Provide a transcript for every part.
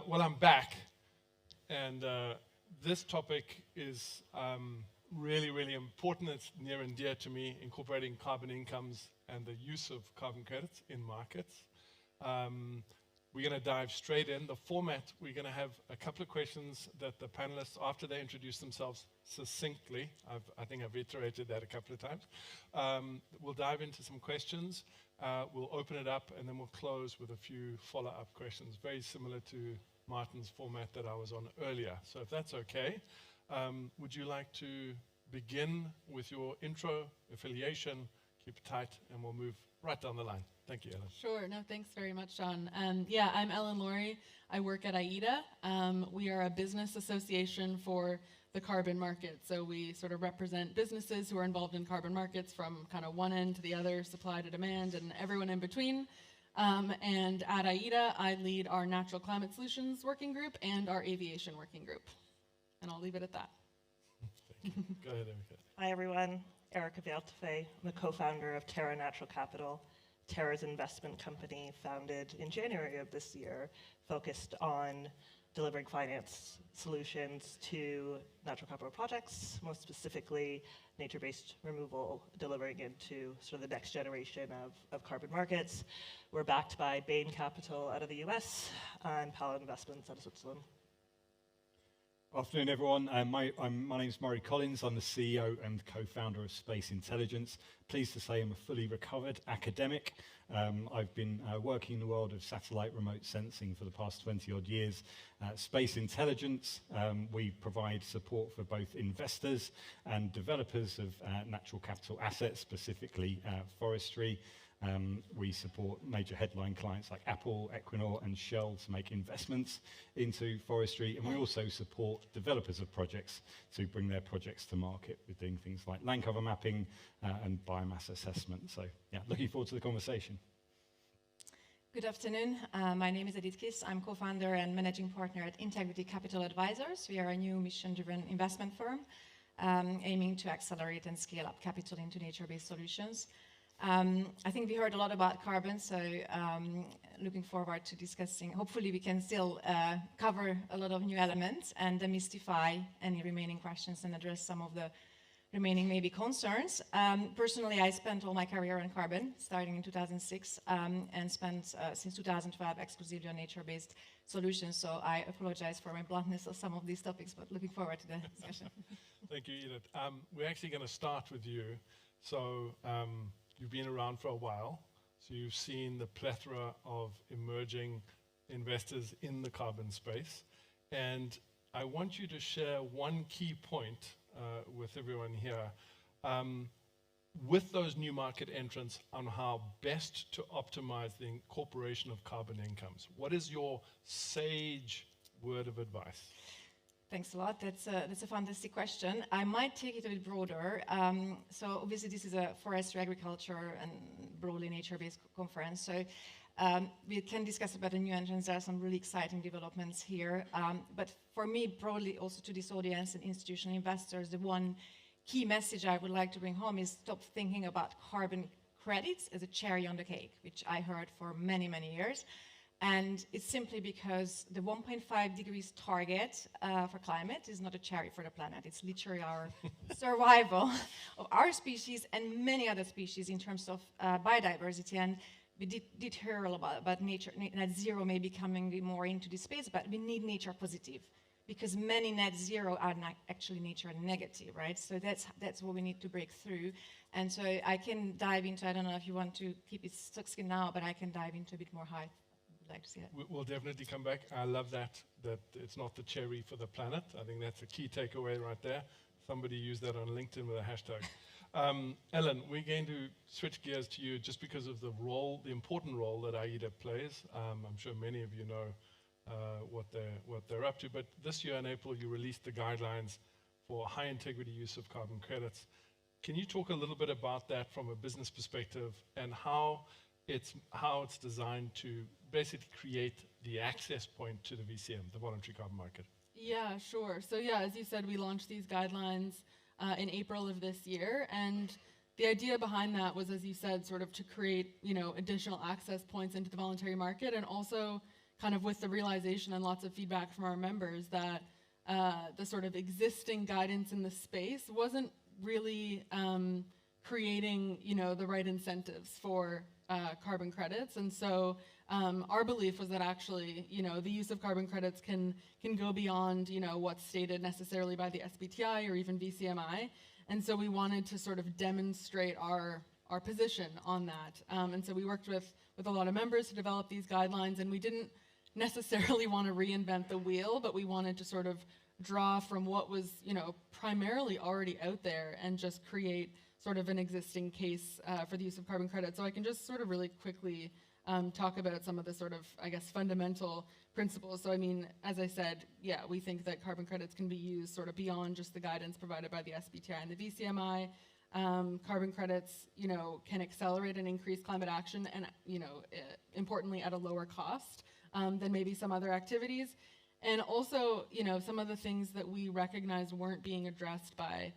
Well, I'm back, and this topic is really, really important. It's near and dear to me, incorporating carbon incomes and the use of carbon credits in markets. We're going to dive straight in. The format, we're going to have a couple of questions that the panelists, after they introduce themselves succinctly, I think I've iterated that a couple of times, we'll dive into some questions, we'll open it up, and then we'll close with a few follow-up questions, very similar to Martin's format that I was on earlier. So if that's okay, would you like to begin with your intro, affiliation, keep it tight, and we'll move right down the line. Thank you, Ellen. Sure. No, thanks very much, John. Yeah, I'm Ellen Laurie. I work at AIDA. We are a business association for the carbon market. So we sort of represent businesses who are involved in carbon markets from kind of one end to the other, supply to demand, and everyone in between. And at AIDA, I lead our Natural Climate Solutions Working Group and our Aviation Working Group. And I'll leave it at that. Thank you. Go ahead, Erica. Hi, everyone. Erica Bialtefe. I'm the co-founder of Terra Natural Capital. Terra's investment company, founded in January of this year, focused on delivering finance solutions to natural capital projects, most specifically nature-based removal, delivering into sort of the next generation of carbon markets. We're backed by Bain Capital out of the US and Palo Investments out of Switzerland. Afternoon, everyone. My name is Murray Collins. I'm the CEO and co-founder of Space Intelligence. Pleased to say I'm a fully recovered academic. I've been working in the world of satellite remote sensing for the past 20-odd years. Space Intelligence, we provide support for both investors and developers of natural capital assets, specifically forestry. We support major headline clients like Apple, Equinor, and Shell to make investments into forestry, and we also support developers of projects to bring their projects to market with doing things like land cover mapping and biomass assessment. So, yeah, looking forward to the conversation. Good afternoon. My name is Edith Kiss. I'm co-founder and managing partner at Integrity Capital Advisors. We are a new mission-driven investment firm aiming to accelerate and scale up capital into nature-based solutions. I think we heard a lot about carbon, so looking forward to discussing. Hopefully we can still cover a lot of new elements and demystify any remaining questions and address some of the remaining maybe concerns. Personally, I spent all my career on carbon, starting in 2006, and spent since 2012 exclusively on nature-based solutions, so I apologize for my bluntness of some of these topics, but looking forward to the discussion. Thank you, Edith. We're actually going to start with you. So, you've been around for a while, so you've seen the plethora of emerging investors in the carbon space. And I want you to share one key point with everyone here with those new market entrants on how best to optimize the incorporation of carbon incomes. What is your sage word of advice? Thanks a lot. That's a fantastic question. I might take it a bit broader. So obviously this is a forestry, agriculture, and broadly nature-based conference. So we can discuss about the new entrants. There are some really exciting developments here. But for me, broadly also to this audience and institutional investors, the one key message I would like to bring home is stop thinking about carbon credits as a cherry on the cake, which I heard for many, many years. And it's simply because the 1.5 degrees target for climate is not a cherry for the planet. It's literally our survival of our species and many other species in terms of biodiversity. And we did hear a lot about nature, net zero may be coming more into this space, but we need nature positive because many net zero are not actually nature negative, right? So that's what we need to break through. And so I can dive into, I don't know if you want to keep it stuck skin now, but I can dive into a bit more high. Like to see that. We'll definitely come back. I love that it's not the cherry for the planet. I think that's a key takeaway right there. Somebody used that on LinkedIn with a hashtag. Ellen, we're going to switch gears to you just because of the role, the important role that AIDA plays. I'm sure many of you know what they're up to, but this year in April you released the guidelines for high integrity use of carbon credits. Can you talk a little bit about that from a business perspective and how it's designed to basically create the access point to the VCM, the voluntary carbon market? Yeah, sure. So yeah, as you said, we launched these guidelines in April of this year, and the idea behind that was, as you said, sort of to create, additional access points into the voluntary market and also kind of with the realization and lots of feedback from our members that the sort of existing guidance in the space wasn't really creating, the right incentives for carbon credits. And so our belief was that actually, the use of carbon credits can go beyond, what's stated necessarily by the SBTI or even VCMI. And so we wanted to sort of demonstrate our position on that. And so we worked with a lot of members to develop these guidelines, and we didn't necessarily want to reinvent the wheel, but we wanted to sort of draw from what was, primarily already out there and just create sort of an existing case for the use of carbon credits. So I can just sort of really quickly talk about some of the sort of, I guess, fundamental principles. So I mean, as I said, yeah, we think that carbon credits can be used sort of beyond just the guidance provided by the SBTI and the VCMI. Carbon credits, can accelerate and increase climate action, and importantly at a lower cost than maybe some other activities. And also, some of the things that we recognized weren't being addressed by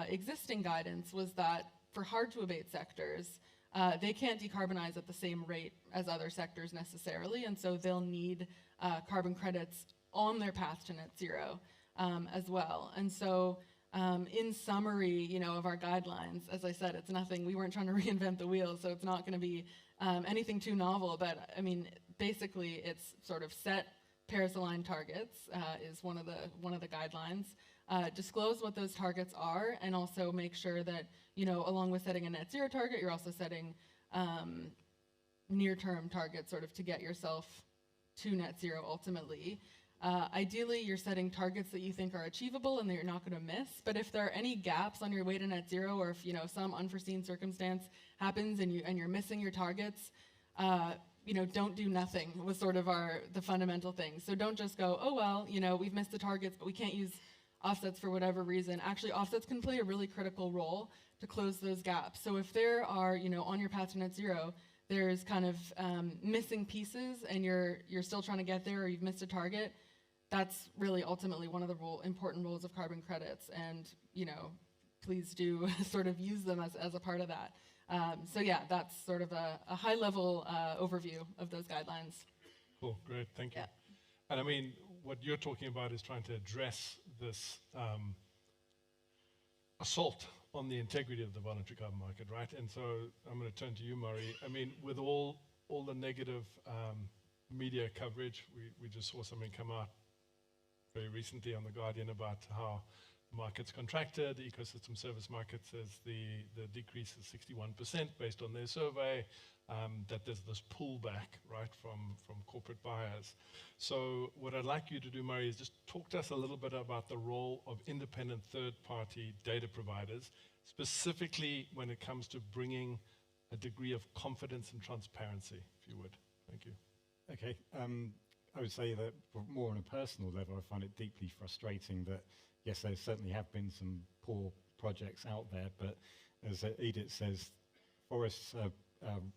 existing guidance was that for hard-to-abate sectors, they can't decarbonize at the same rate as other sectors necessarily, and so they'll need carbon credits on their path to net zero as well. And so in summary, of our guidelines, as I said, it's nothing, we weren't trying to reinvent the wheel, so it's not going to be anything too novel, but I mean, basically it's sort of set Paris-aligned targets is one of the guidelines. Disclose what those targets are, and also make sure that, along with setting a net zero target, you're also setting near-term targets sort of to get yourself to net zero ultimately. Ideally, you're setting targets that you think are achievable and that you're not going to miss. But if there are any gaps on your way to net zero, or if some unforeseen circumstance happens and you're missing your targets, don't do nothing was sort of the fundamental thing. So don't just go, oh well, we've missed the targets, but we can't use offsets for whatever reason. Actually, offsets can play a really critical role to close those gaps. So if there are, on your path to net zero, there's kind of missing pieces and you're still trying to get there, or you've missed a target, that's really ultimately one of the important roles of carbon credits. And, please do sort of use them as a part of that. So yeah, that's sort of a high-level overview of those guidelines. Cool, great, thank you. Yeah. And I mean, what you're talking about is trying to address this assault on the integrity of the voluntary carbon market, right? And so I'm going to turn to you, Murray. I mean, with all the negative media coverage, we just saw something come out very recently on The Guardian about how markets contracted. The ecosystem service market says the decrease is 61% based on their survey, that there's this pullback, right, from corporate buyers. So what I'd like you to do, Murray, is just talk to us a little bit about the role of independent third-party data providers, specifically when it comes to bringing a degree of confidence and transparency, if you would. Thank you. Okay. I would say that more on a personal level, I find it deeply frustrating that, yes, there certainly have been some poor projects out there, but as Edith says, forests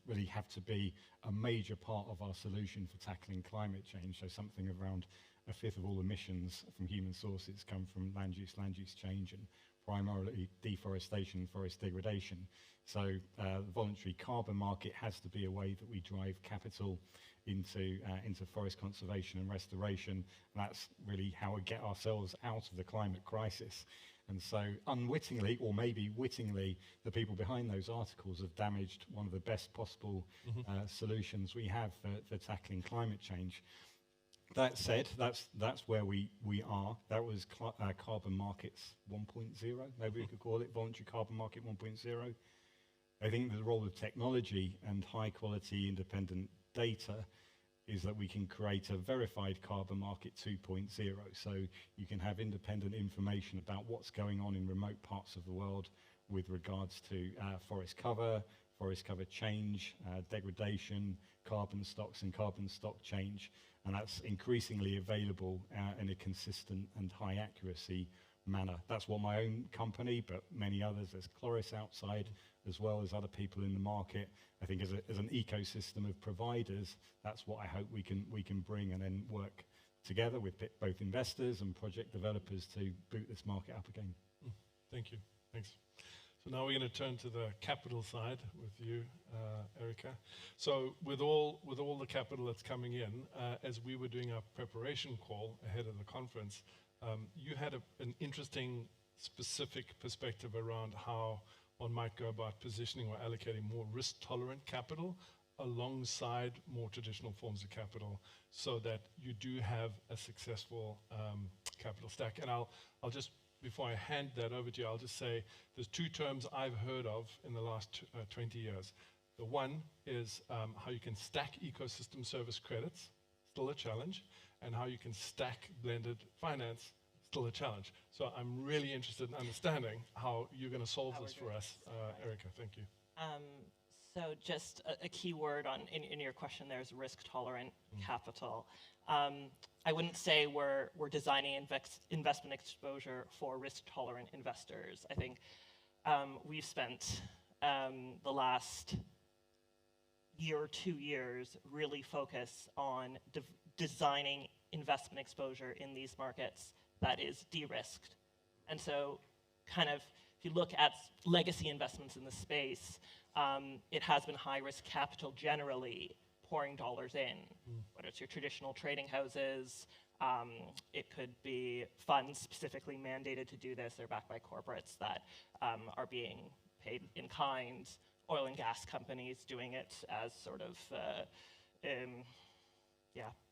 really have to be a major part of our solution for tackling climate change. So something around a fifth of all emissions from human sources come from land use change, and primarily deforestation and forest degradation. So the voluntary carbon market has to be a way that we drive capital into forest conservation and restoration. That's really how we get ourselves out of the climate crisis. And so unwittingly, or maybe wittingly, the people behind those articles have damaged one of the best possible solutions we have for tackling climate change. That said, that's where we are. That was Carbon Markets 1.0, maybe we could call it Voluntary Carbon Market 1.0. I think the role of technology and high quality independent data is that we can create a verified carbon market 2.0. So you can have independent information about what's going on in remote parts of the world with regards to forest cover change, degradation, carbon stocks and carbon stock change. And that's increasingly available in a consistent and high accuracy manner. That's what my own company, but many others, there's Chloris outside, as well as other people in the market. I think as an ecosystem of providers, that's what I hope we can bring and then work together with both investors and project developers to boot this market up again. Thank you. Thanks. So now we're going to turn to the capital side with you, Erica. So with all the capital that's coming in, as we were doing our preparation call ahead of the conference, you had an interesting specific perspective around how one might go about positioning or allocating more risk-tolerant capital alongside more traditional forms of capital, so that you do have a successful capital stack. And I'll just, before I hand that over to you, I'll just say there's two terms I've heard of in the last 20 years. The one is how you can stack ecosystem service credits, still a challenge, and how you can stack blended finance, still a challenge. So I'm really interested in understanding how you're going to solve this for us, Erica. Thank you. So just a key word in your question there is risk-tolerant capital. I wouldn't say we're designing investment exposure for risk-tolerant investors. I think we've spent the last year or 2 years really focus on designing investment exposure in these markets that is de-risked. And so kind of, if you look at legacy investments in the space, it has been high-risk capital generally pouring dollars in, whether it's your traditional trading houses, it could be funds specifically mandated to do this. They're backed by corporates that are being paid in kind, oil and gas companies doing it as sort of,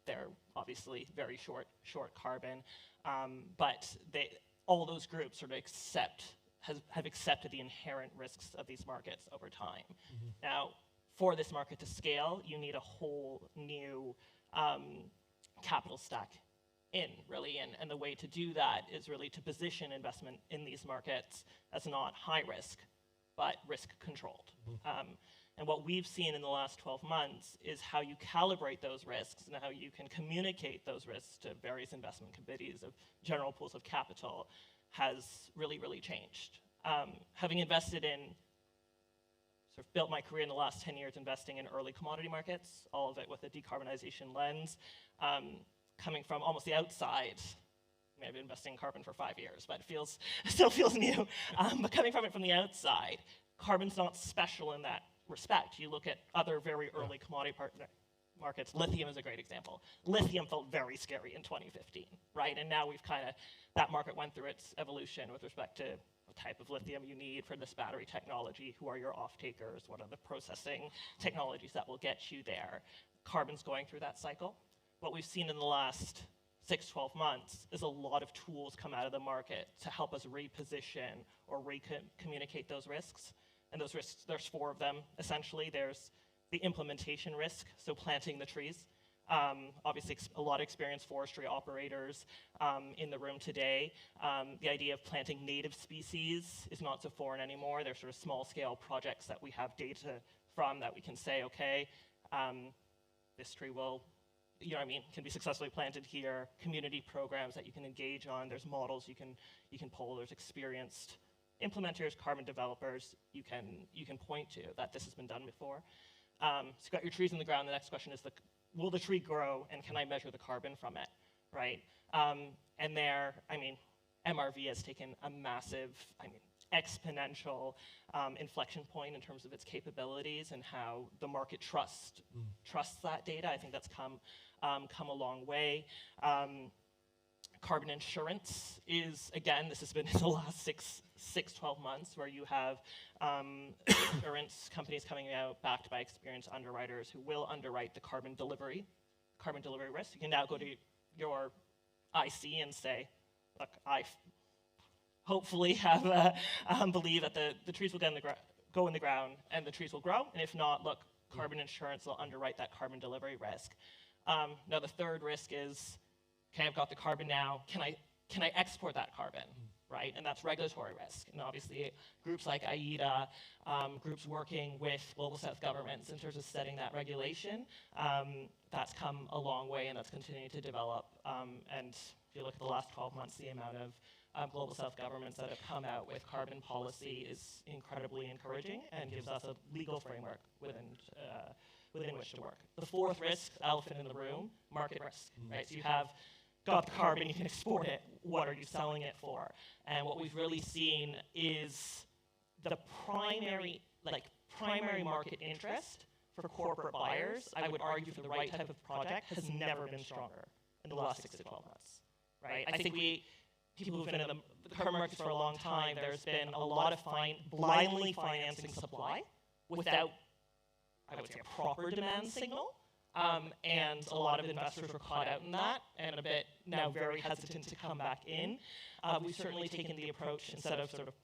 they're obviously very short carbon, but all those groups sort of have accepted the inherent risks of these markets over time. Now, for this market to scale, you need a whole new capital stack and the way to do that is really to position investment in these markets as not high risk, but risk controlled. And what we've seen in the last 12 months is how you calibrate those risks and how you can communicate those risks to various investment committees of general pools of capital has really, really changed. Having invested in, sort of built my career in the last 10 years investing in early commodity markets, all of it with a decarbonization lens, coming from almost the outside. I mean, I've been investing in carbon for 5 years, but it still feels new. But coming from it from the outside, carbon's not special in that respect. You look at other very early commodity markets. Lithium is a great example. Lithium felt very scary in 2015, right? And now that market went through its evolution with respect to what type of lithium you need for this battery technology, who are your off-takers, what are the processing technologies that will get you there. Carbon's going through that cycle. What we've seen in the last 6-12 months is a lot of tools come out of the market to help us reposition or communicate those risks. And those risks, there's 4 of them, essentially. There's the implementation risk, so planting the trees. Obviously, a lot of experienced forestry operators in the room today. The idea of planting native species is not so foreign anymore. There's sort of small-scale projects that we have data from that we can say, okay, this tree will, can be successfully planted here. Community programs that you can engage on. There's models you can pull. There's experienced implementers, carbon developers you can point to that this has been done before. So you've got your trees in the ground. The next question is, will the tree grow, and can I measure the carbon from it, right? And there, MRV has taken a massive, exponential inflection point in terms of its capabilities and how the market trusts that data. I think that's come a long way. Carbon insurance is, again, this has been in the last 12 months, where you have insurance companies coming out backed by experienced underwriters who will underwrite the carbon delivery risk. You can now go to your IC and say, look, I hopefully have believe that the trees will go in the ground and the trees will grow, and if not, look, carbon insurance will underwrite that carbon delivery risk. Now the third risk is, okay, I've got the carbon now, can I export that carbon, right? And that's regulatory risk. And obviously groups like AIDA, groups working with global south governments in terms of setting that regulation, that's come a long way and that's continuing to develop. And if you look at the last 12 months, the amount of global south governments that have come out with carbon policy is incredibly encouraging and gives us a legal framework within which to work. The fourth risk, elephant in the room, market risk, right? So you have got the carbon, you can export it, what are you selling it for? And what we've really seen is the primary market interest for corporate buyers, I would argue for the right type of project, has never been stronger in the last 6 to 12 months, right? I think people who've been in the carbon markets for a long time, there's been a lot of blindly financing supply without, I would say, a proper demand signal. And a lot of investors were caught out in that and a bit now very hesitant to come back in. We've certainly taken the approach, instead of sort of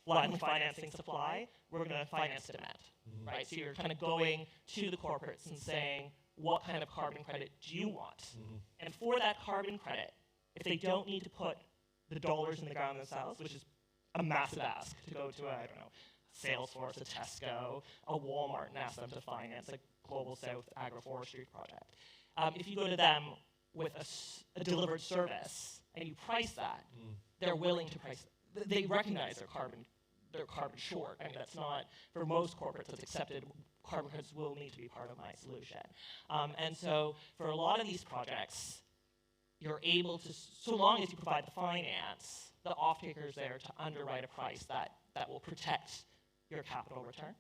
blindly financing supply, we're going to finance demand, right? So you're kind of going to the corporates and saying, what kind of carbon credit do you want? And for that carbon credit, if they don't need to put the dollars in the ground themselves, which is a massive ask to go to, I don't know, Salesforce, a Tesco, a Walmart, and ask them to finance a Global South agroforestry project. If you go to them with a delivered service and you price that, they're willing to price it. They recognize their carbon short. I mean, that's not, for most corporates, it's accepted. Carbon credits will need to be part of my solution. And so for a lot of these projects, you're able to, so long as you provide the finance, the off-taker is there to underwrite a price that will protect your capital return.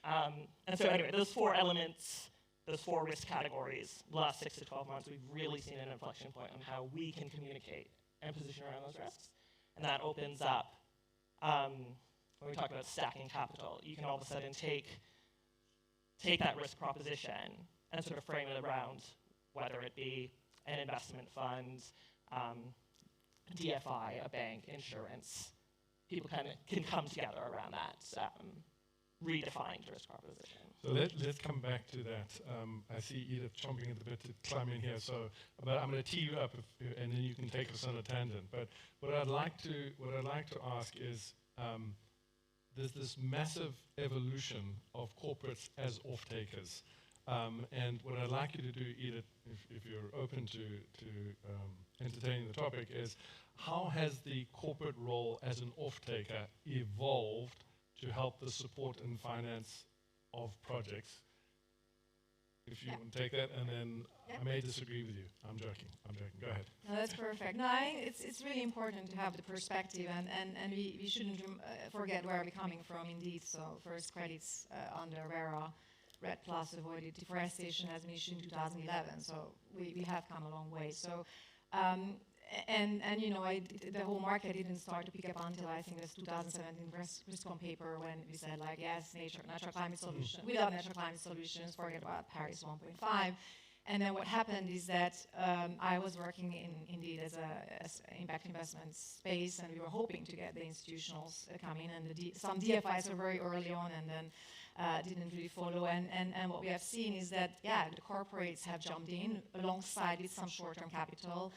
And so anyway, those 4 elements, those 4 risk categories, the last 6 to 12 months, we've really seen an inflection point on how we can communicate and position around those risks. And that opens up, when we talk about stacking capital, you can all of a sudden take that risk proposition and sort of frame it around whether it be an investment fund, DFI, a bank, insurance. People kind of can come together around that redefined risk proposition. So let's come back to that. I see Edith chomping at the bit to climb in here. So, but I'm going to tee you up, and then you can take us on a tangent. But what I'd like to ask is, there's this massive evolution of corporates as off-takers. And what I'd like you to do, Edith, if you're open to entertaining the topic, is how has the corporate role as an off-taker evolved to help the support and finance of projects? If you want to take that, and then I may disagree with you. I'm joking. Go ahead. No, that's perfect. No, I think it's really important to have the perspective, and we shouldn't forget where we're coming from, indeed. So first credits under RERA, RED Plus avoided deforestation has been issued in 2011. So we have come a long way. So and you know, the whole market didn't start to pick up until I think this 2017 risk paper, when we said, like, yes, natural climate solution. Without natural climate solutions, forget about Paris 1.5. And then what happened is that I was working indeed as impact investment space, and we were hoping to get the institutionals come in, and some DFIs were very early on, and then didn't really follow. And what we have seen is that, yeah, the corporates have jumped in alongside with some short-term capital,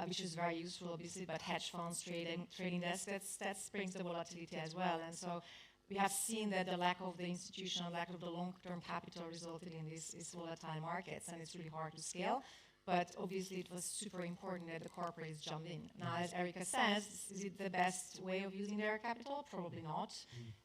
which is very useful, obviously, but hedge funds, trading desks, that brings the volatility as well. And so we have seen that the lack of the institutional, lack of the long-term capital resulted in these volatile markets, and it's really hard to scale. But obviously, it was super important that the corporates jumped in. Now, as Erica says, is it the best way of using their capital? Probably not.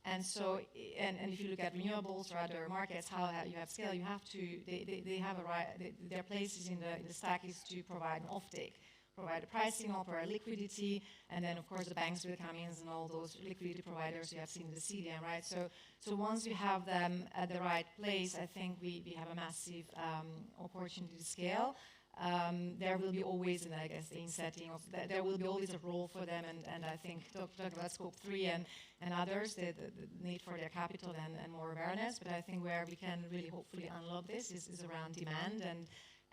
And so, and if you look at renewables or other markets, how you have scale, you have to, they have a right, their place is in the stack is to provide an offtake, provide a price signal, provide liquidity, and then of course the banks will come in and all those liquidity providers you have seen in the CDM, right? So once you have them at the right place, I think we have a massive opportunity to scale. There will be always, and I guess the insetting of that, there will be always a role for them, and I think talk about Scope 3 and others, the need for their capital and more awareness. But I think where we can really hopefully unlock this is around demand,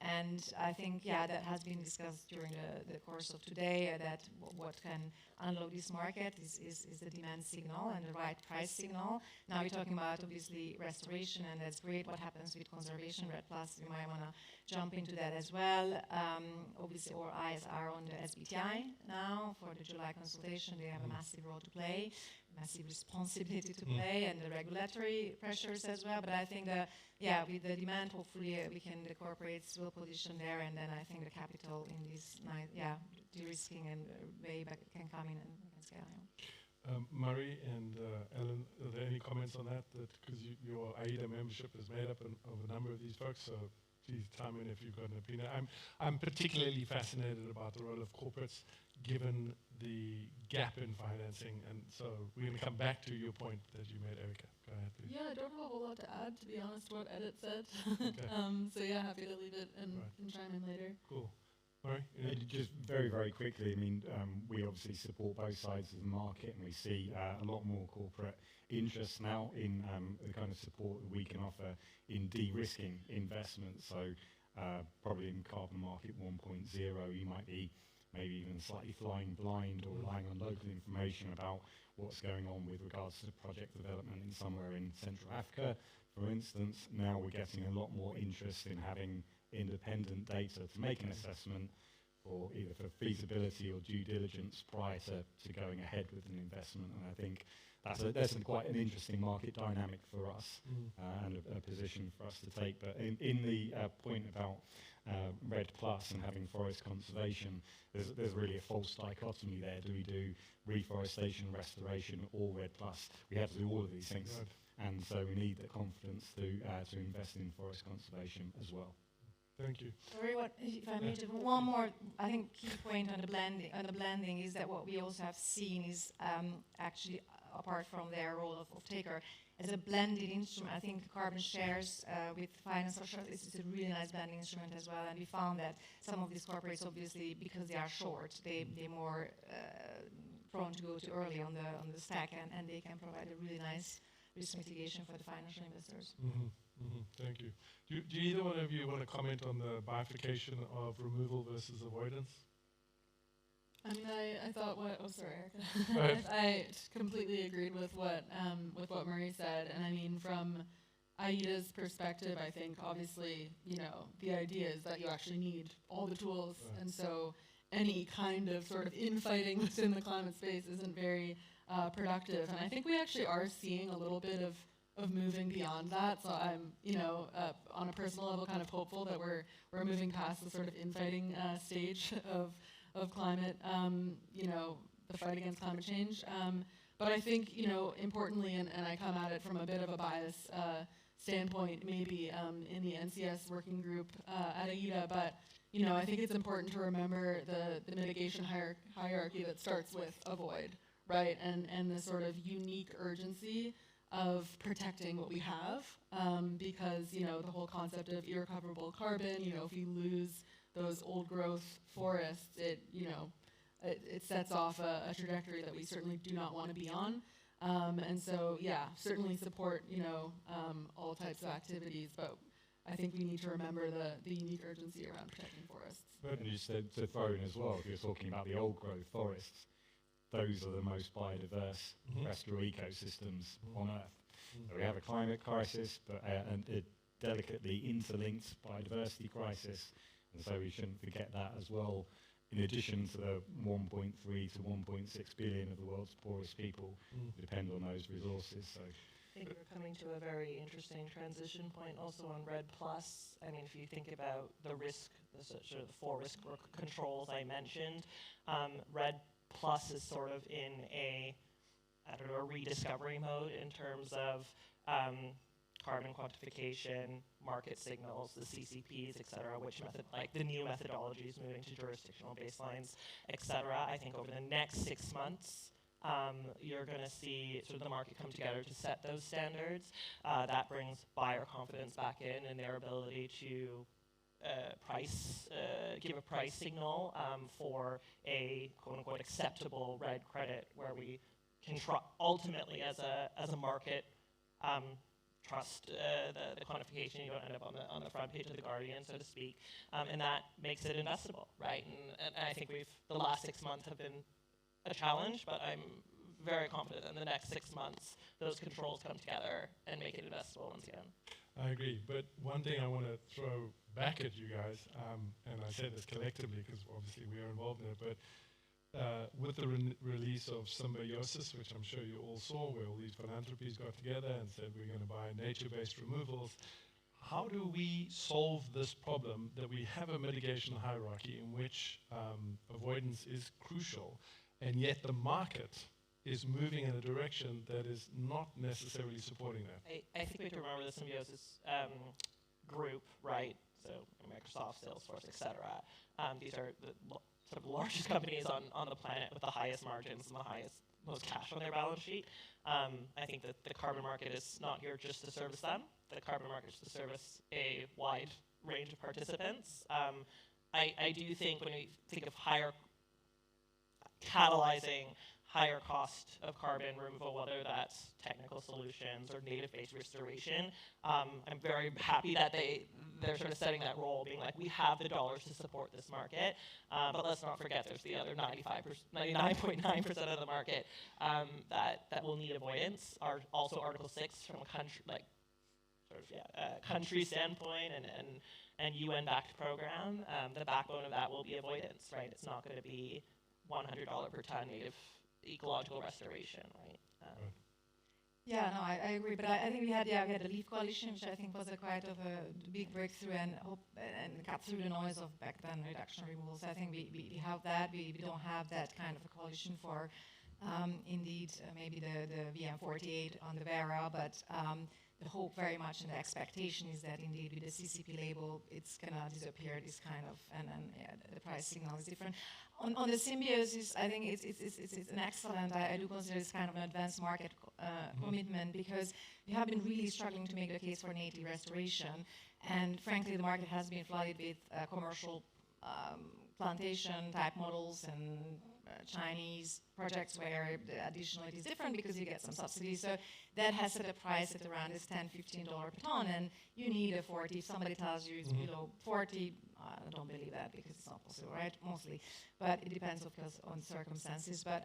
and I think, yeah, that has been discussed during the course of today, that what can unlock this market is the demand signal and the right price signal. Now we're talking about, obviously, restoration, and that's great. What happens with conservation, RED Plus, we might want to jump into that as well. Obviously, our eyes are on the SBTI now for the July consultation. They have a massive role to play, massive responsibility to play, and the regulatory pressures as well. But I think with the demand, hopefully the corporates will position there, and then I think the capital in this, de-risking and way back can come in and we can scale. Murray and Ellen, are there any comments on that? Because your AIDA membership is made up of a number of these folks, so please chime in if you've got an opinion. I'm particularly fascinated about the role of corporates given the gap in financing. And so we're going to come back to your point that you made, Erica. Go ahead, please. Yeah, I don't have a whole lot to add, to be honest, to what Edit said. Okay. So yeah, happy to leave it and, Right. and chime in later. Cool. Murray? Just very, very quickly, I mean, we obviously support both sides of the market, and we see a lot more corporate interest now in the kind of support that we can offer in de-risking investments. So probably in carbon market 1.0, you might be maybe even slightly flying blind or relying on local information about what's going on with regards to project development in somewhere in Central Africa, for instance. Now we're getting a lot more interest in having independent data to make an assessment for either for feasibility or due diligence prior to going ahead with an investment. And I think that's quite an interesting market dynamic for us and a position for us to take. But in the point about REDD+ and having forest conservation, there's really a false dichotomy there. Do we do reforestation, restoration, or REDD+? We have to do all of these things. Right. And so we need the confidence to invest in forest conservation as well. Thank you. Sorry, if I may, one more, I think, key point on the blending is that what we also have seen is actually, apart from their role of taker, as a blended instrument. I think carbon shares with finance is a really nice blending instrument as well. And we found that some of these corporates, obviously, because they are short, they're more prone to go too early on the stack, and they can provide a really nice risk mitigation for the financial investors. Mm-hmm. Mm-hmm. Thank you. Do either one of you want to comment on the bifurcation of removal versus avoidance? I mean, I thought sorry, Erica. I completely agreed with what Murray said, and I mean, from AIDA's perspective, I think obviously, the idea is that you actually need all the tools, and so any kind of sort of infighting within the climate space isn't very productive. And I think we actually are seeing a little bit of moving beyond that. So I'm, on a personal level, kind of hopeful that we're moving past the sort of infighting stage of climate, the fight against climate change. But I think, importantly, and I come at it from a bit of a bias standpoint, maybe in the NCS working group at AIDA, but I think it's important to remember the mitigation hierarchy that starts with avoid, right? And the sort of unique urgency of protecting what we have, because, the whole concept of irrecoverable carbon, if we lose those old growth forests, it sets off a trajectory that we certainly do not want to be on. And so, certainly support, all types of activities, but I think we need to remember the unique urgency around protecting forests. And just to throw in as well, if you're talking about the old growth forests, those are the most biodiverse terrestrial ecosystems on Earth. So we have a climate crisis, but and a delicately interlinked biodiversity crisis, and so we shouldn't forget that as well. In addition to the 1.3 to 1.6 billion of the world's poorest people who depend on those resources. So I think we're coming to a very interesting transition point also on REDD+. I mean, if you think about the risk, sort of the 4 risk controls I mentioned, REDD+ is sort of in a rediscovery mode in terms of carbon quantification, market signals, the CCPs, et cetera, the new methodologies moving to jurisdictional baselines, et cetera. I think over the next 6 months, you're going to see sort of the market come together to set those standards. That brings buyer confidence back in and their ability to give a price signal for a quote-unquote acceptable red credit, where we can ultimately, as a market, trust the quantification. You don't end up on the front page of the Guardian, so to speak, and that makes it investable, right? And I think the last 6 months have been a challenge, but I'm very confident in the next 6 months those controls come together and make it investable once again. I agree, but one thing I want to throw back at you guys, and I say this collectively because obviously we are involved in it, but with the release of Symbiosis, which I'm sure you all saw, where all these philanthropies got together and said we're going to buy nature-based removals, how do we solve this problem that we have a mitigation hierarchy in which avoidance is crucial, and yet the market is moving in a direction that is not necessarily supporting that? I think we have to remember the Symbiosis group, right? so Microsoft, Salesforce, et cetera. These are the sort of largest companies on the planet with the highest margins and the most cash on their balance sheet. I think that the carbon market is not here just to service them. The carbon market is to service a wide range of participants. I do think when we think of catalyzing higher cost of carbon removal, whether that's technical solutions or native-based restoration, I'm very happy that they're sort of setting that role, being like, we have the dollars to support this market, but let's not forget there's the other 99.9% of the market that will need avoidance. Also Article 6 from a country, country standpoint and UN-backed program, the backbone of that will be avoidance, right? It's not going to be $100 per ton native ecological restoration, right? Yeah, no, I agree. But I think we had the LEAF coalition, which I think was quite of a big breakthrough and cut through the noise of back then reduction removals. I think we have that. We don't have that kind of a coalition for, indeed, maybe the VM48 on the Vera, but the hope very much and the expectation is that indeed with the CCP label, it's going to disappear, this kind of, and the price signal is different. On the symbiosis, I think it's an excellent, I do consider this kind of an advanced market commitment, because we have been really struggling to make the case for native restoration. And frankly, the market has been flooded with commercial plantation type models and Chinese projects where the additionality is different because you get some subsidies. So that has set a price at around this $10, $15 per ton, and you need a 40. If somebody tells you it's below 40, I don't believe that because it's not possible, right? Mostly, but it depends, of course, on circumstances. But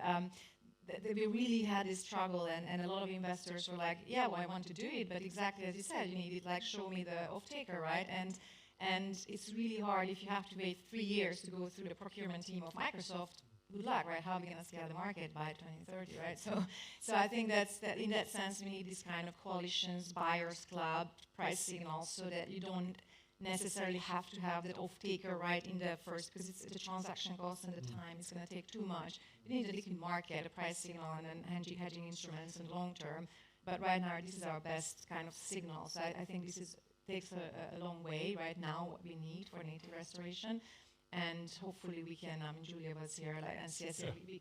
we really had this struggle, and a lot of investors were like, yeah, well, I want to do it, but exactly as you said, you need it, like, show me the off-taker, right? And it's really hard if you have to wait 3 years to go through the procurement team of Microsoft. Good luck, right? How are we going to scale the market by 2030, right? So I think that in that sense, we need these kind of coalitions, buyers club, price signals, so that you don't necessarily have to have that off-taker right in the first, because it's the transaction cost and the time is going to take too much. You need a liquid market, a price signal, and then hedging instruments in long term. But right now, this is our best kind of signal. So I think this takes a long way right now, what we need for native restoration. And hopefully we can, Julia was here, and CSA, we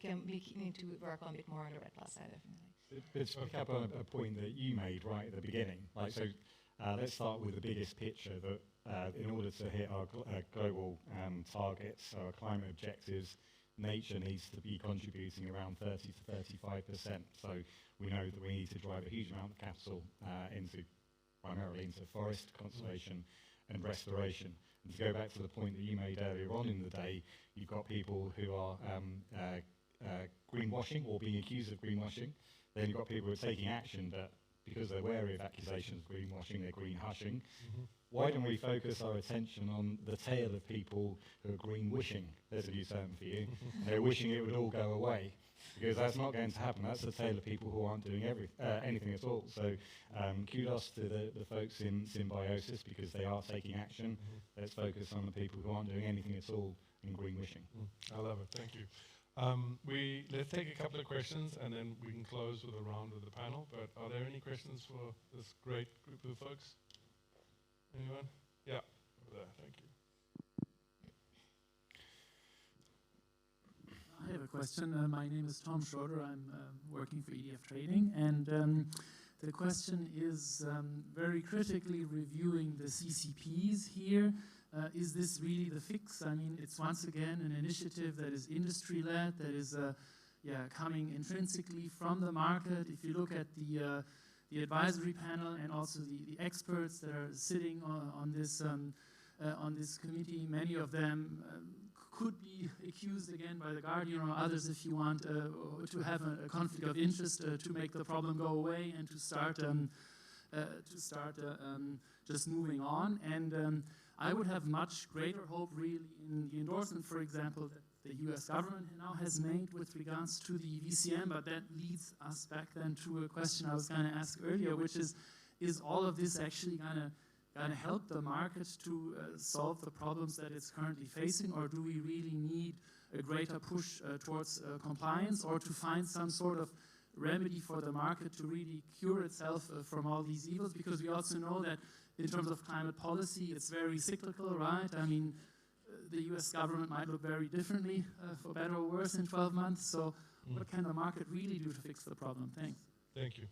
need to work on a bit more on the red plus side, definitely. Let's pick up on a point that you made right at the beginning. Let's start with the biggest picture that in order to hit our global targets, our climate objectives, nature needs to be contributing around 30 to 35%. So we know that we need to drive a huge amount of capital primarily into forest conservation and restoration. And to go back to the point that you made earlier on in the day, you've got people who are greenwashing or being accused of greenwashing. Then you've got people who are taking action, but because they're wary of accusations of greenwashing, they're green hushing. Why don't we focus our attention on the tail of people who are green wishing? There's a new term for you. They're wishing it would all go away, because that's not going to happen. That's the tail of people who aren't doing anything at all. So kudos to the folks in Symbiosis, because they are taking action. Let's focus on the people who aren't doing anything at all in green wishing. I love it. Thank you. Let's take a couple of questions, and then we can close with a round with the panel. But are there any questions for this great group of folks? Anyone? Yeah, over there. Thank you. I have a question. My name is Tom Schroeder. I'm working for EDF Trading, and the question is very critically reviewing the CCPs here. Is this really the fix? I mean, it's once again an initiative that is industry-led, that is coming intrinsically from the market. If you look at the advisory panel and also the experts that are sitting on this committee, many of them could be accused again by the Guardian or others, if you want, to have a conflict of interest to make the problem go away and to start just moving on. And I would have much greater hope really in the endorsement, for example, that the US government now has made with regards to the VCM, but that leads us back then to a question I was going to ask earlier, which is all of this actually going to help the market to solve the problems that it's currently facing, or do we really need a greater push towards compliance, or to find some sort of remedy for the market to really cure itself from all these evils? Because we also know that in terms of climate policy, it's very cyclical, right? I mean, the US government might look very differently, for better or worse, in 12 months. So what can the market really do to fix the problem? Thanks. Thank you.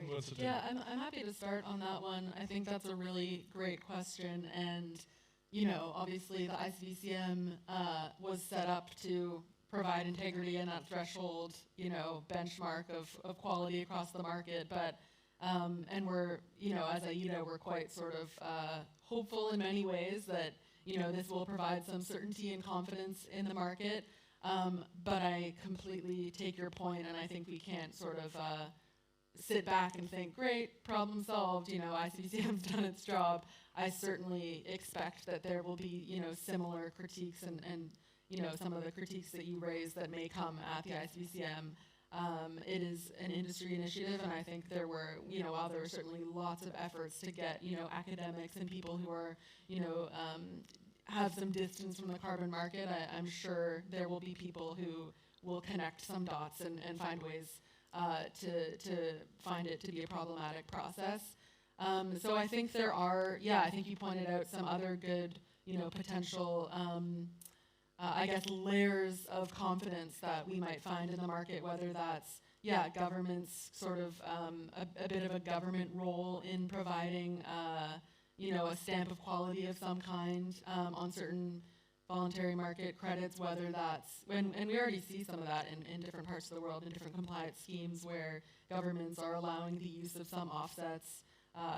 Who wants to take Yeah, I'm happy to start on that one. I think that's a really great question. And, you know, obviously the ICBCM was set up to provide integrity and that threshold, you know, benchmark of quality across the market. But, and we're, you know, as AIDA, we're quite sort of hopeful in many ways that, you know, this will provide some certainty and confidence in the market. But I completely take your point, and I think we can't sort of sit back and think, great, problem solved, you know, ICBCM's done its job. I certainly expect that there will be, you know, similar critiques and you know, some of the critiques that you raised that may come at the ICBCM. It is an industry initiative, and I think there were, you know, while there were certainly lots of efforts to get, you know, academics and people who are, you know, have some distance from the carbon market, I'm sure there will be people who will connect some dots and find ways to find it to be a problematic process. So I think there are, yeah, I think you pointed out some other good, you know, potential, I guess, layers of confidence that we might find in the market, whether that's, yeah, government's sort of a bit of a government role in providing, you know, a stamp of quality of some kind on certain voluntary market credits, whether that's, and we already see some of that in different parts of the world, in different compliance schemes where governments are allowing the use of some offsets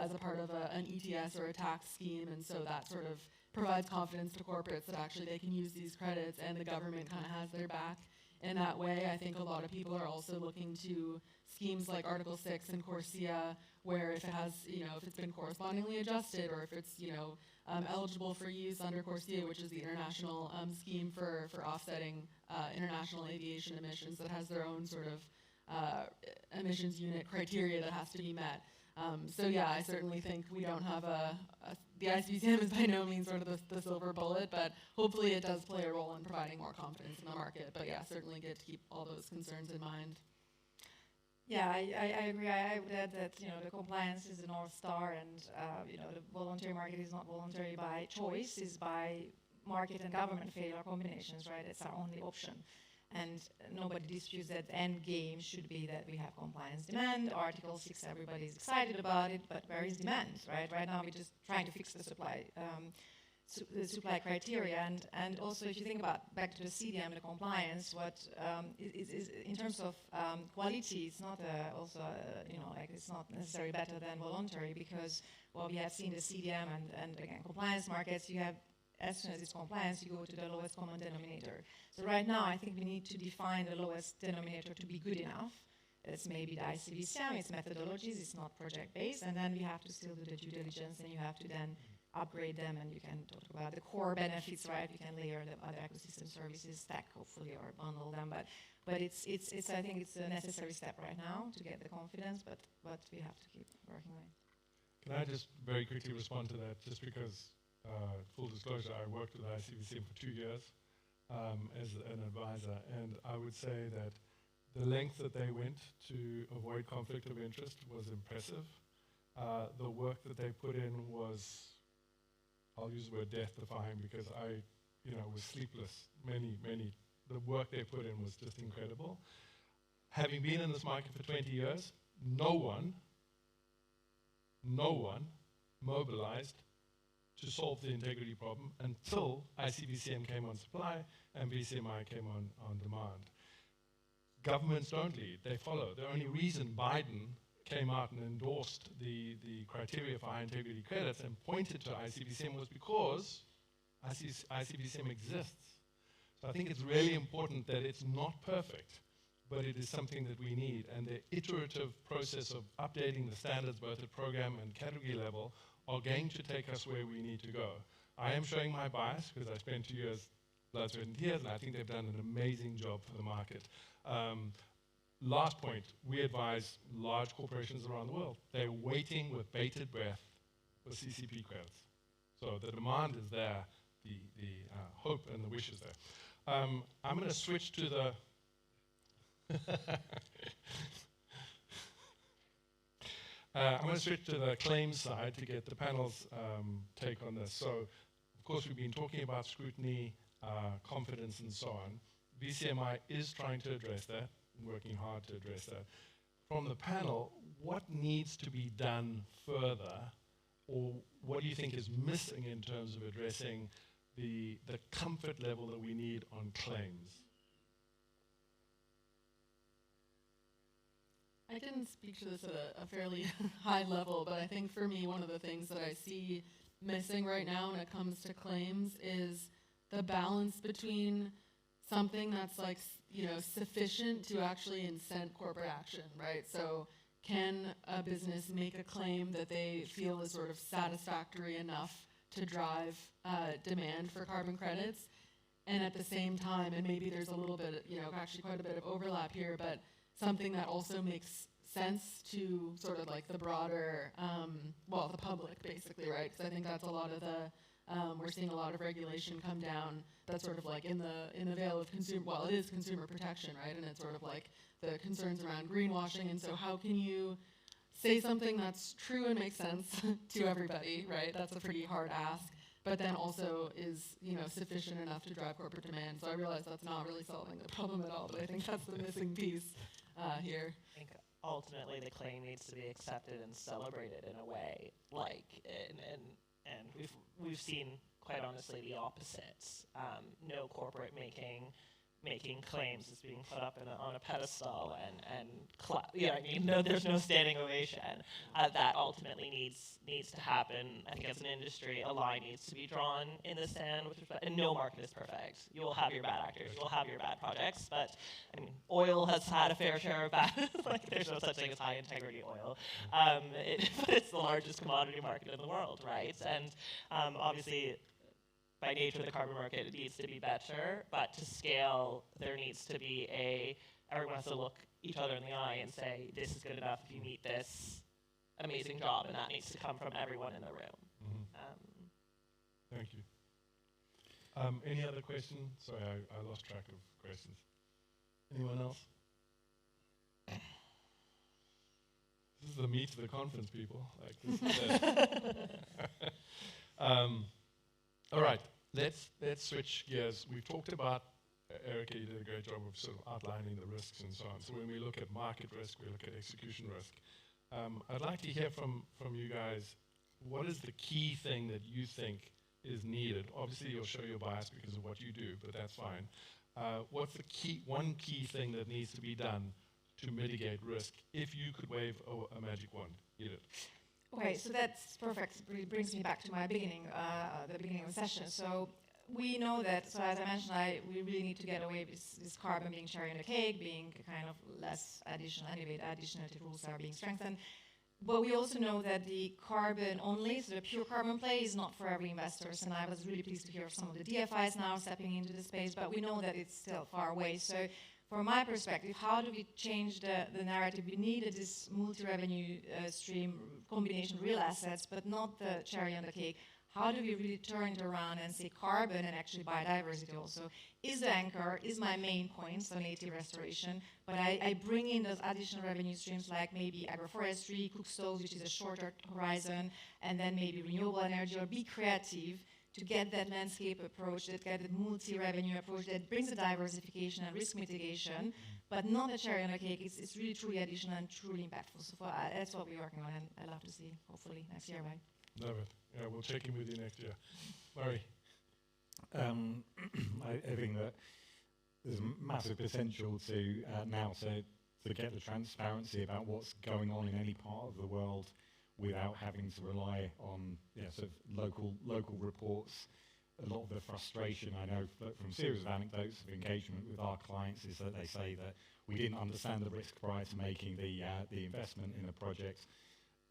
as a part of an ETS or a tax scheme, and so that sort of provides confidence to corporates that actually they can use these credits and the government kind of has their back in that way. I think a lot of people are also looking to schemes like Article 6 and Corsia, where if it has, you know, if it's been correspondingly adjusted, or if it's, you know, eligible for use under Corsia, which is the international scheme for offsetting international aviation emissions that has their own sort of emissions unit criteria that has to be met. So yeah, I certainly think we don't have the ICBCM is by no means sort of the silver bullet, but hopefully it does play a role in providing more confidence in the market. But yeah, certainly good to keep all those concerns in mind. Yeah, I agree. I would add that, you know, the compliance is the North Star, and, you know, the voluntary market is not voluntary by choice, is by market and government failure combinations, right? It's our only option. And nobody disputes that the end game should be that we have compliance demand. Article 6, everybody's excited about it, but where is demand, right? Right now we're just trying to fix the supply criteria. And also, if you think about back to the CDM, the compliance, what is in terms of quality, it's not also, you know, like it's not necessarily better than voluntary, because what we have seen the CDM and again, compliance markets, you have, as soon as it's compliance, you go to the lowest common denominator. So right now, I think we need to define the lowest denominator to be good enough. It's maybe the ICBCM, it's methodologies, it's not project-based, and then we have to still do the due diligence, and you have to then upgrade them, and you can talk about the core benefits, right? You can layer the other ecosystem services, stack hopefully, or bundle them, but it's I think it's a necessary step right now to get the confidence, but we have to keep working on it. Can I just very quickly respond to that, just because, full disclosure, I worked with ICBCM for 2 years as an advisor, and I would say that the length that they went to avoid conflict of interest was impressive. The work that they put in was, I'll use the word death-defying, because I, you know, was sleepless. The work they put in was just incredible. Having been in this market for 20 years, no one mobilized to solve the integrity problem until ICBCM came on supply and BCMI came on demand. Governments don't lead, they follow. The only reason Biden came out and endorsed the criteria for high integrity credits and pointed to ICBCM was because ICBCM exists. So I think it's really important that it's not perfect, but it is something that we need. And the iterative process of updating the standards, both at program and category level, are going to take us where we need to go. I am showing my bias because I spent 2 years, blood, sweat, and tears, and I think they've done an amazing job for the market. Last point, we advise large corporations around the world. They're waiting with bated breath for CCP credits. So the demand is there, the hope and the wish is there. I'm going to switch to the I'm going to switch to the claims side to get the panel's take on this. So, of course, we've been talking about scrutiny, confidence, and so on. VCMI is trying to address that, working hard to address that. From the panel, what needs to be done further, or what do you think is missing in terms of addressing the comfort level that we need on claims? I can speak to this at a fairly high level, but I think for me, one of the things that I see missing right now when it comes to claims is the balance between something that's like, sufficient to actually incent corporate action, right? So can a business make a claim that they feel is sort of satisfactory enough to drive demand for carbon credits? And at the same time, and maybe there's a little bit, actually quite a bit of overlap here, but something that also makes sense to sort of like the broader, the public basically, right? Because I think that's a lot of the, we're seeing a lot of regulation come down that's sort of like in the veil of it is consumer protection, right? And it's sort of like the concerns around greenwashing. And so how can you say something that's true and makes sense to everybody, right? That's a pretty hard ask, but then also is, sufficient enough to drive corporate demand. So I realize that's not really solving the problem at all, but I think that's the missing piece here. I think ultimately the claim needs to be accepted and celebrated in a way, and we've seen, quite honestly, the opposites. No corporate making claims is being put up on a pedestal there's no standing ovation. That ultimately needs to happen. I think as an industry, a line needs to be drawn in the sand with respect, and no market is perfect. You will have your bad actors, you will have your bad projects, but I mean, oil has had a fair share of bad, there's no such thing as high integrity oil. But it's the largest commodity market in the world, right? And obviously, by nature of the carbon market, it needs to be better, but to scale, there needs to be everyone has to look each other in the eye and say, this is good enough if you meet this amazing job, and that needs to come from everyone in the room. Mm-hmm. Thank you. Any other questions? Sorry, I lost track of questions. Anyone else? This is the meat of the conference, people. This is it. All right, let's switch gears. We've talked about, Erica, you did a great job of sort of outlining the risks and so on. So when we look at market risk, we look at execution risk. I'd like to hear from you guys, what is the key thing that you think is needed? Obviously, you'll show your bias because of what you do, but that's fine. What's the one key thing that needs to be done to mitigate risk? If you could wave a magic wand, Edith. Okay, so that's perfect. It brings me back to my beginning, the beginning of the session. So we know that, so as I mentioned, we really need to get away with this carbon being cherry on the cake, being kind of less additional, anyway, the additionality rules are being strengthened. But we also know that the carbon only, so the pure carbon play is not for every investor. And I was really pleased to hear some of the DFIs now stepping into the space, but we know that it's still far away. So from my perspective, how do we change the narrative? We needed this multi-revenue stream combination of real assets, but not the cherry on the cake. How do we really turn it around and say carbon and actually biodiversity also is the anchor, is my main point, so native restoration, but I bring in those additional revenue streams like maybe agroforestry, cook stoves, which is a shorter horizon, and then maybe renewable energy, or be creative to get that landscape approach, that get the multi-revenue approach that brings the diversification and risk mitigation, but not the cherry on the cake. It's really truly additional and truly impactful. So that's what we're working on, and I'd love to see, hopefully, next year, right? Love it. Yeah, we'll check in with you next year. Murray. I think that there's massive potential to now to get the transparency about what's going on in any part of the world without having to rely on sort of local reports. A lot of the frustration I know from series of anecdotes of engagement with our clients is that they say that we didn't understand the risk prior to making the investment in a project.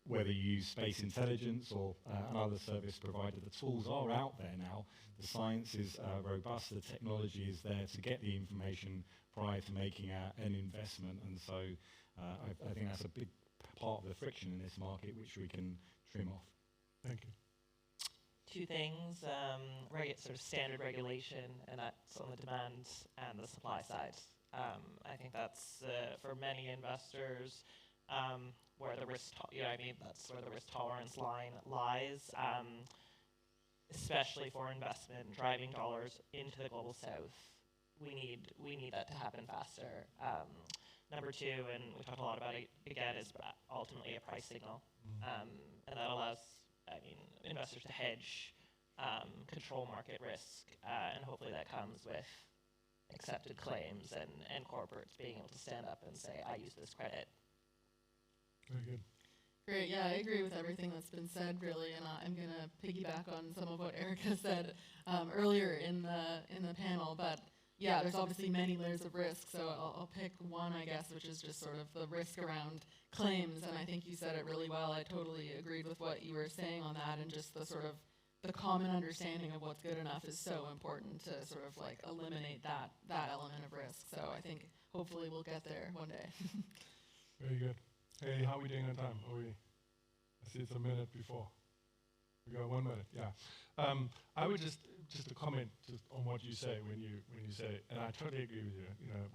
Whether you use space intelligence or another service provider, the tools are out there now. The science is robust, the technology is there to get the information prior to making an investment, and so I think that's a big part of the friction in this market which we can trim off. Thank you. Two things, sort of standard regulation, and that's on the demand and the supply side. I think that's, for many investors, where the risk, that's where the risk tolerance line lies, especially for investment, driving dollars into the global south. We need that to happen faster. Number two, and we talked a lot about it again, is ultimately a price signal, and that allows, investors to hedge, control market risk, and hopefully that comes with accepted claims and corporates being able to stand up and say, I use this credit. Very good. Great. Yeah, I agree with everything that's been said, really, and I'm going to piggyback on some of what Erica said earlier in the panel. But yeah, there's obviously many layers of risk, so I'll pick one, I guess, which is just sort of the risk around claims. And I think you said it really well. I totally agreed with what you were saying on that, and just the sort of the common understanding of what's good enough is so important to sort of like eliminate that element of risk. So I think hopefully we'll get there one day. Very good. Hey, how are we doing on time? I see it's a minute before. We got 1 minute. Yeah. I would just a comment just on what you say when you say, and I totally agree with you.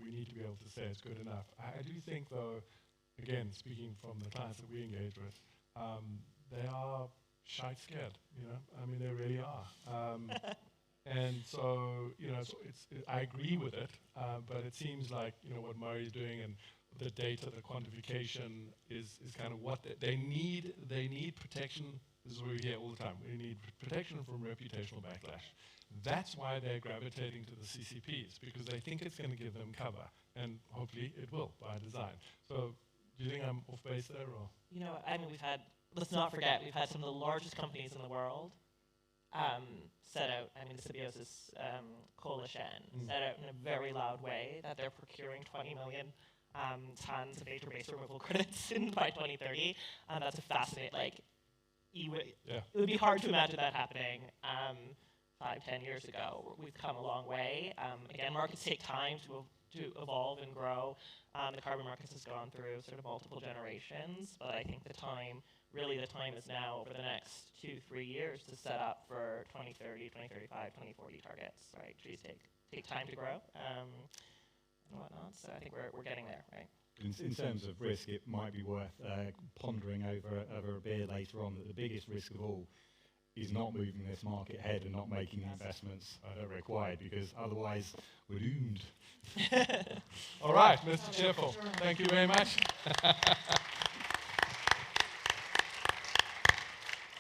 We need to be able to say it's good enough. I do think, though, again, speaking from the clients that we engage with, they are shite scared. They really are. And so, I agree with it, but it seems like what Murray's doing and the data, the quantification is kind of what they need. They need protection. This is what we hear all the time. We need protection from reputational backlash. That's why they're gravitating to the CCPs, because they think it's going to give them cover, and hopefully it will by design. So, do you think I'm off base there, or? Let's not forget, we've had some of the largest companies in the world set out, the Symbiosis Coalition, set out in a very loud way that they're procuring 20 million tons of database removal credits by 2030. That's a fascinating, it would be hard to imagine that happening 5-10 years ago. We've come a long way. Again, markets take time to evolve and grow. The carbon markets has gone through sort of multiple generations, but I think the time is now over the next 2-3 years to set up for 2030, 2035, 2040 targets, right? Trees take time to grow and whatnot, so I think we're getting there, right? In terms of risk, it might be worth pondering over a beer later on that the biggest risk of all is not moving this market ahead and not making the investments that are required, because otherwise we're doomed. All right, Mr. Cheerful, thank you very much.